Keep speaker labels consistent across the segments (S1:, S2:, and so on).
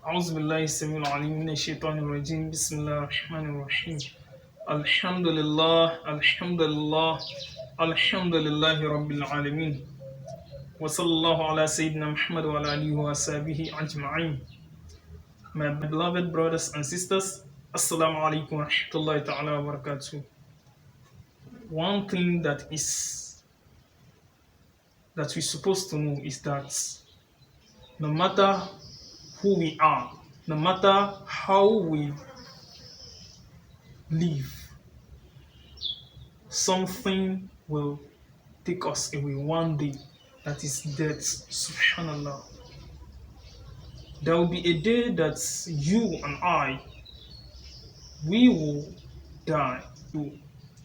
S1: أعوذ بالله السميع العليم من الشيطان الرجيم بسم الله الرحمن الرحيم الحمد لله الحمد لله الحمد لله رب العالمين وصلى الله على سيدنا محمد وعلى آله وصحبه أجمعين. My beloved brothers and sisters, Assalamu alaikum wa rahmatullahi ta'ala wa barakatuh. One thing that we're supposed to know is that no matter who we are, no matter how we live, something will take us away one day. That is death. Subhanallah. There will be a day that you and I, we will die.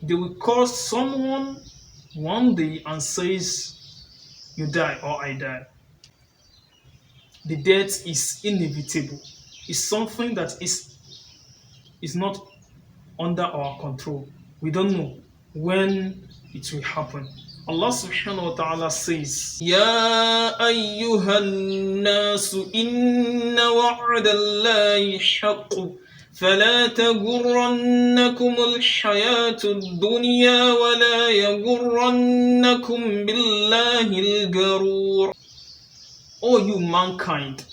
S1: They will call someone one day and says, you die or I die. The death is inevitable. It's something that is not under our control. We don't know when it will happen. Allah subhanahu wa ta'ala says, Ya ayyuhan nasu inna wa'ada Allahi haqqu فلا تغرنكم الحياة الدنيا ولا يغرنكم بالله الغرور. O you mankind,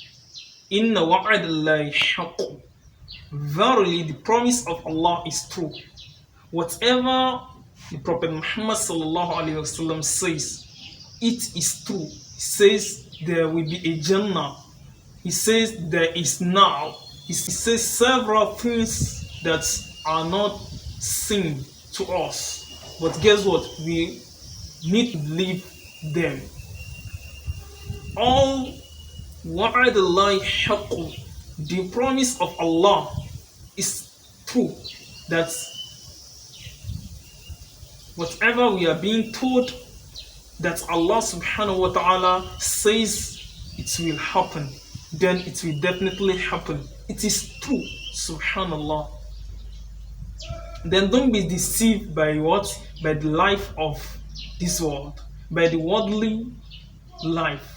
S1: inna wa'ada Allahi haqqu. Verily the promise of Allah is true. Whatever the Prophet Muhammad sallallahu alaihi wasallam says, it is true. He says there will be a Jannah. He says there is now. He says several things that are not seen to us. But guess what? We need to believe them. All wa'adallahi haqqun. The promise of Allah is true. That whatever we are being told that Allah subhanahu wa ta'ala says it will happen, then it will definitely happen. It is true, subhanallah. Then don't be deceived by what? By the life of this world, by the worldly life.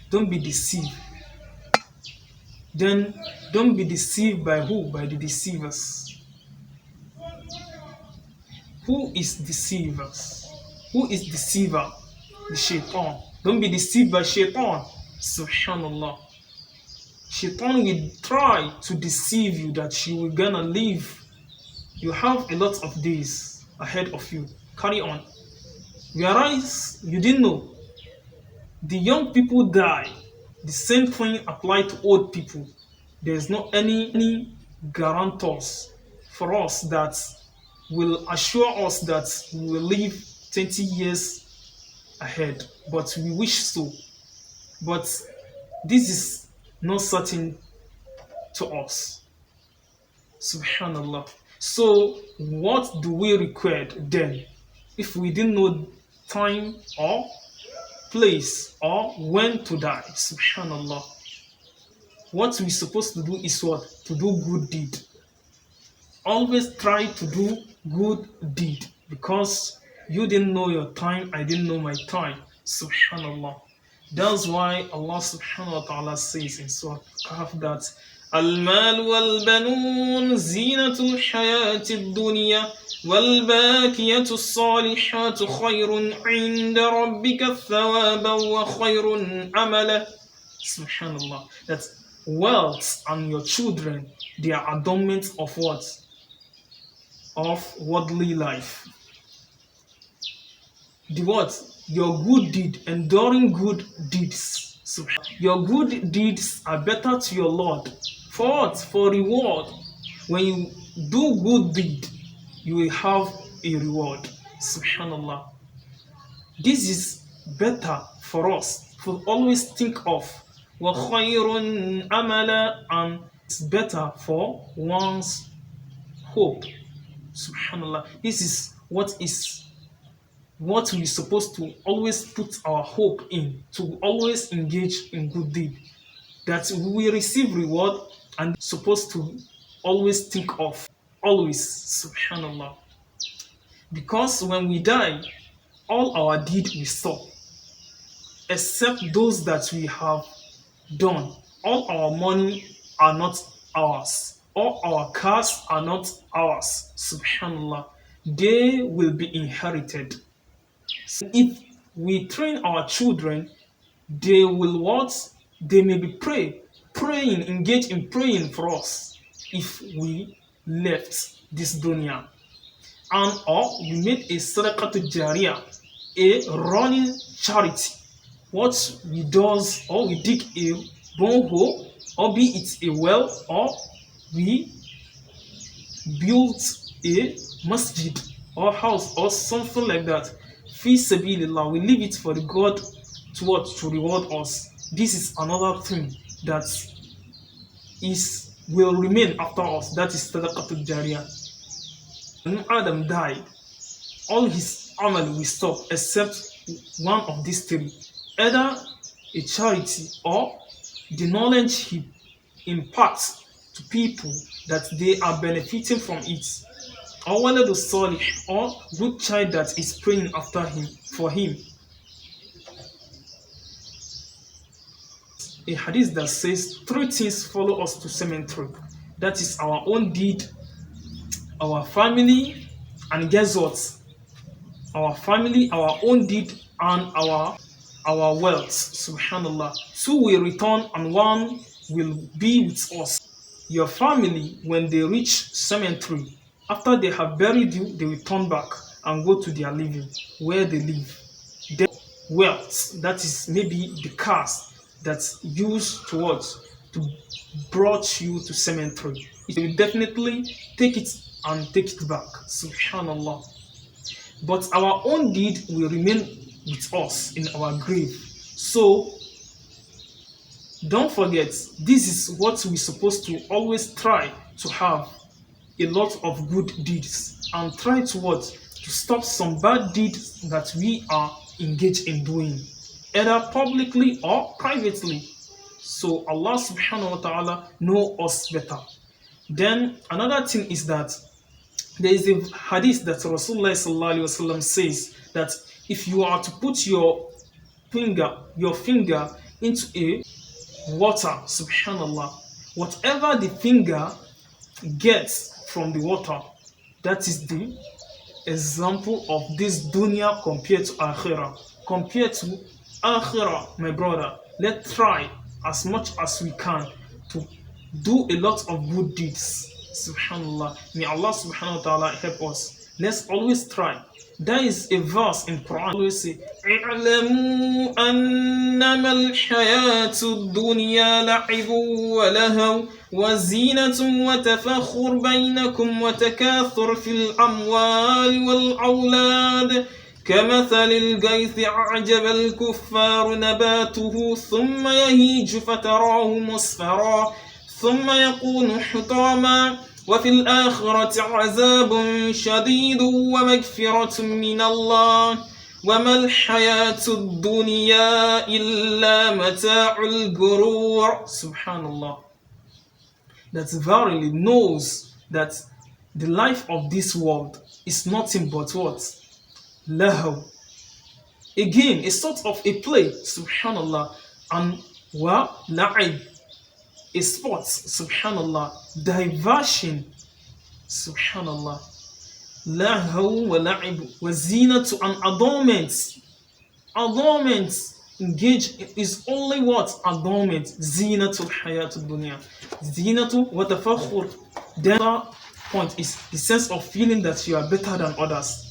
S1: Don't be deceived. Then don't be deceived by who? By the deceivers. Who is deceivers? Who is deceiver? The shaitan. Don't be deceived by shaitan. Subhanallah. Shaitan will try to deceive you that you will gonna live. You have a lot of days ahead of you. Carry on. Whereas you didn't know. The young people die. The same thing applies to old people. There's not any guarantors for us that will assure us that we will live 20 years ahead, but we wish so. But this is not certain to us. Subhanallah. So, what do we require then if we didn't know time or place or when to die? Subhanallah. What we're supposed to do is what? To do good deed. Always try to do good deed, because you didn't know your time, I didn't know my time. Subhanallah. That's why Allah subhanahu wa ta'ala says in Surah Kahf that Al-mal wal-banun zinatul hayati dunya wal-bakiyatu salihatu khayrun inda rabbika thawaban wa khayrun amala. Subhanallah. That wealth and your children, they are adornments of what? Of worldly life. The what? Your good deed, enduring good deeds. Your good deeds are better to your Lord. For what? For reward. When you do good deed, you will have a reward. Subhanallah. This is better for us to always think of. وَخَيْرٌ أَمَلًا, and it's better for one's hope. Subhanallah. This is what we're supposed to always put our hope in, to always engage in good deed, that we will receive reward, and supposed to always think of, always. Subhanallah. Because when we die, all our deed will stop, except those that we have done. All our money are not ours, or our cars are not ours. Subhanallah. They will be inherited. So if we train our children, they will what? They may be praying, engage in praying for us if we left this dunya. And or we made a sadaqah jariyah, a running charity. What we does, or we dig a borehole, or be it a well, or we built a masjid or house or something like that. Fi sabilillah, we leave it for the God to what? To reward us. This is another thing that is will remain after us. That is sadaqatul jariyah. When Adam died, all his amal will stop except one of these three. Either a charity or the knowledge he imparts to people that they are benefiting from it. Or whether the solid or good child that is praying after him for him. A hadith that says three things follow us to cemetery. That is our own deed, our family, and guess what? Our family, our own deed, and our wealth. Subhanallah. Two will return and one will be with us. Your family, when they reach cemetery, after they have buried you, they will turn back and go to their living, where they live. Then wealth, that is maybe the cars that's used towards to brought you to cemetery. It will definitely take it and take it back. Subhanallah. But our own deed will remain with us in our grave. So don't forget, this is what we're supposed to always try to have a lot of good deeds and try to what? To stop some bad deeds that we are engaged in doing, either publicly or privately. So Allah subhanahu wa ta'ala know us better. Then another thing is that there is a hadith that Rasulullah sallallahu alaihi wasallam says that if you are to put your finger into a water, subhanallah, whatever the finger gets from the water, that is the example of this dunya compared to akhirah. Compared to akhirah, my brother, let's try as much as we can to do a lot of good deeds. Subhanallah. May Allah subhanahu wa ta'ala help us. Let's always try. There is a verse in Quran always say, اعلموا أنما الحياة الدنيا لعب ولهو وزينة وتفاخر بينكم وتكاثر في الأموال والأولاد كمثل الغيث أعجب الكفار نباته ثم يهيج فتراه مصفرا ثم يكون حطاما وفي الآخرة عذاب شديد ومغفرة من الله وما الحياة الدنيا إلا متاع الغرور. Subhanallah. That verily knows that the life of this world is nothing but what? Lahu. Again, a sort of a play, subhanallah, and la'ib, a sport, subhanallah, diversion, subhanallah, lahu wa la'ib wa zinatu, and adornments engage is only what? Adornment, zinatul hayatul dunya, zinatu wa tafakhur. The other point is the sense of feeling that you are better than others,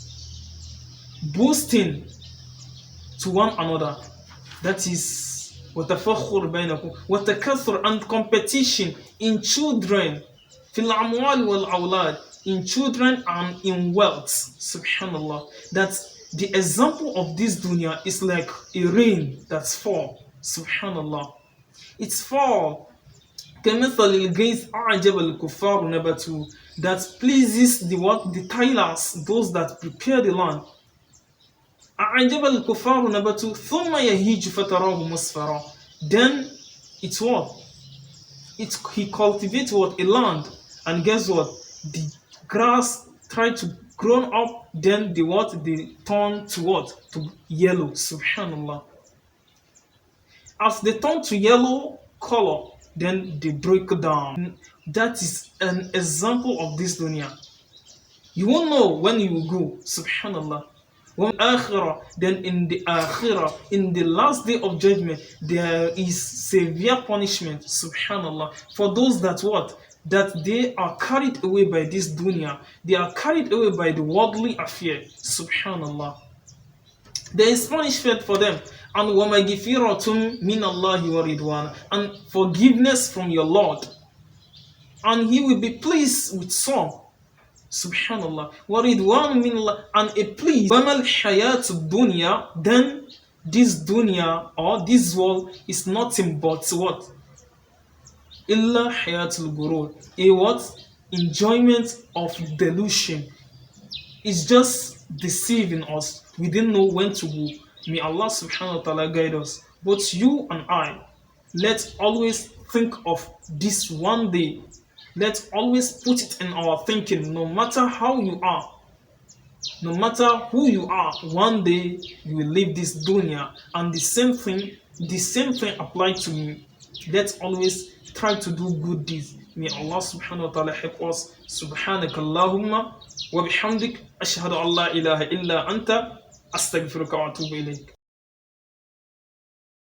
S1: boasting to one another, that is وَتَفَخُّرْ بَيْنَكُمْ وَتَكَثُّرْ, and competition in children, فِي الْأَمْوَالِ وَالْأَوْلَادِ, in children and in wealth. Subhanallah. That the example of this dunya is like a rain that's fall. Subhanallah. It's fall. كَمَثَلِ الْغَيْثِ أَعْجَبَ الْكُفَّارُ نَبَاتُهُ, that pleases the what? The tillers, those that prepare the land. أعجب الكفار نبته ثم يهيج فتراه مصفرا. Then it's what? He cultivates what? A land, and guess what? The grass try to grow up, then they turn to what? To yellow. Subhanallah. As they turn to yellow color, then they break down. That is an example of this dunya. You won't know when you will go, subhanallah. Then in the akhirah, in the last day of judgment, there is severe punishment, subhanallah, for those that what? That they are carried away by this dunya, they are carried away by the worldly affair, subhanallah. There is punishment for them. And وَمَغْفِرَةٌ مِنَ اللَّهِ وَرِضْوَانٌ, and forgiveness from your Lord. And He will be pleased with some. Subhanallah. وَرِضْوَانٌ مِنَ اللَّهِ, and a please. وَمَا الْحَيَاةُ الدُّنْيَا, then this dunya or this world is nothing but what? إِلَّا حَيَاةُ الْغُرُورِ, a what? Enjoyment of delusion. It's just deceiving us. We didn't know when to go. May Allah subhanahu wa ta'ala guide us. But you and I, let's always think of this one day. Let's always put it in our thinking. No matter how you are, no matter who you are, one day you will leave this dunya. And the same thing applies to me. Let's always try to do good deeds. May Allah subhanahu wa ta'ala help us. Subhanaka Allahumma wa bihamdik ashhadu an la ilaha illa anta astaghfiruka wa atubu ilayk.